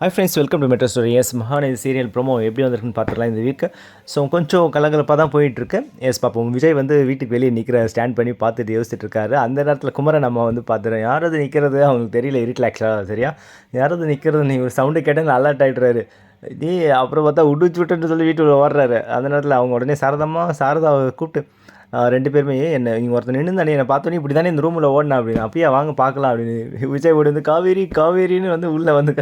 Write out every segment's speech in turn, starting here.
Hi friends, welcome to Metro Story. Yes Mahanadi serial promo எப்படி வந்திருக்குன்னு பார்த்துக்கலாம் இந்த வீக். ஸோ கொஞ்சம் கலகலப்பாக தான் போயிட்டுருக்கு. எஸ் பார்ப்போம். விஜய் வந்து வீட்டுக்கு வெளியே நிற்கிற ஸ்டாண்ட் பண்ணி பார்த்துட்டு யோசிச்சுட்டு இருக்காரு. அந்த நேரத்தில் குமரன் நம்ம வந்து பார்த்துறோம். யாராவது நிற்கிறது அவங்களுக்கு தெரியல, இருட்டில் ஆக்சுவலாக சரியா யாராவது நிற்கிறது நீ ஒரு சவுண்டு கேட்டால் அலர்ட் ஆகிடுறாரு. நீ அப்புறம் பார்த்தா உடுச்சு விட்டுன்னு சொல்லி வீட்டுக்குள்ள ஓடுறாரு. அந்த நேரத்தில் அவங்க உடனே சாரதாவை கூப்பிட்டு 2 பேருமே என்ன இங்கே ஒருத்தர் நின்றுந்தானே என்னை பார்த்தோன்னே இப்படி தானே இந்த ரூமில் ஓடினா அப்படின்னு. அப்படியே வாங்க பார்க்கலாம் அப்படின்னு விஜய் ஓடி வந்து காவேரி காவேரின்னு வந்து உள்ளே வந்து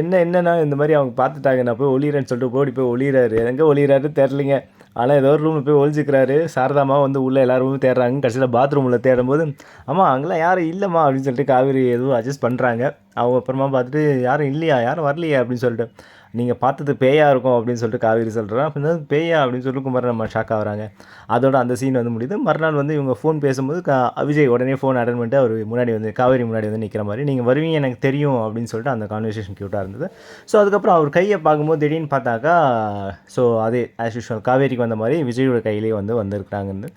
என்னன்னா இந்த மாதிரி அவங்க பார்த்துட்டாங்க, நான் போய் ஒளிகிறேன்னு சொல்லிட்டு ஓடி போய் ஒளிகிறாரு. எங்கே ஒளிகிறாரு தெரிலிங்க. ஆனால் ஏதோ ஒரு ரூமில் போய் ஒழிச்சிக்கிறாரு. சாரதாமா வந்து உள்ளே எல்லா ரூமும் தேடுறாங்க. கடைசியில் பாத்ரூமில் தேடும்போது ஆமாம் அங்கெல்லாம் யாரும் இல்லைம்மா அப்படின்னு சொல்லிட்டு காவேரி எதுவும் அட்ஜஸ்ட் பண்ணுறாங்க. அவங்க அப்புறமா பார்த்துட்டு யாரும் இல்லையா, யாரும் வரலையா அப்படின்னு சொல்லிட்டு, நீங்கள் பார்த்தது பேயா இருக்கும் அப்படின்னு சொல்லிட்டு காவேரி சொல்கிறேன். அப்படின்னா பேயா அப்படின்னு சொல்லிட்டு குமாரன் நம்ம ஷாக் ஆகுறாங்க. அதோட அந்த சீன் வந்து முடியுது. மறுநாள் வந்து இவங்க ஃபோன் பேசும்போது விஜய் உடனே ஃபோன் அட்டன் பண்ணிட்டு அவர் முன்னாடி வந்து காவேரி முன்னாடி வந்து நிற்கிற மாதிரி, நீங்கள் வருவீங்க எனக்கு தெரியும் அப்படின்னு சொல்லிட்டு அந்த கான்வர்சேஷன் க்யூட்டாக இருந்தது. ஸோ அதுக்கப்புறம் அவர் கையை பார்க்கும்போது திடீர்னு பார்த்தாக்கா, ஸோ அதே ஆஸ் யூஷுவல் காவேரிக்கு வந்த மாதிரி விஜயோட கையிலேயே வந்து வந்திருக்கிறாங்கன்னு.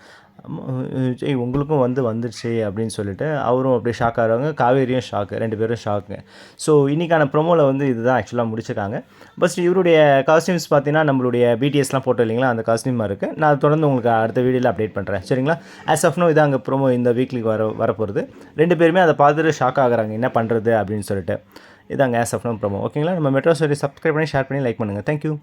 விஜய் உங்களுக்கும் வந்துடுச்சு அப்படின்னு சொல்லிட்டு அவரும் அப்படியே ஷாக் ஆகிறாங்க. காவேரியும் ஷாக்கு, 2 பேரும் ஷாக்குங்க. ஸோ இன்றைக்கான ப்ரோமோவில் வந்து இதுதான் ஆக்சுவலாக முடிச்சிருக்காங்க. ஃபஸ்ட் இவருடைய காஸ்டியூம்ஸ் பார்த்தீங்கன்னா நம்மளுடைய பிடிஎஸ்லாம் போட்டோம் இல்லைங்களா, அந்த காஸ்டியூமாக இருக்குது. நான் தொடர்ந்து உங்களுக்கு அடுத்த வீடியோவில் அப்டேட் பண்ணுறேன் சரிங்களா. ஆஸ் ஆஃப் நோ இதான் அங்கே ப்ரோமோ இந்த வீக்லிக்கு வரப்போகிறது. 2 பேருமே அதை பார்த்துட்டு ஷாக் ஆகுறாங்க, என்ன பண்ணுறது அப்படின்னு சொல்லிட்டு. இதாங்க ஆஸ் ஆஃப் நோ ப்ரோமோ. ஓகேங்களா. நம்ம மெட்ரோ ஸ்டோரி சப்ஸ்கிரைப் பண்ணி ஷேர் பண்ணி லைக் பண்ணுங்கள். தேங்க்யூ.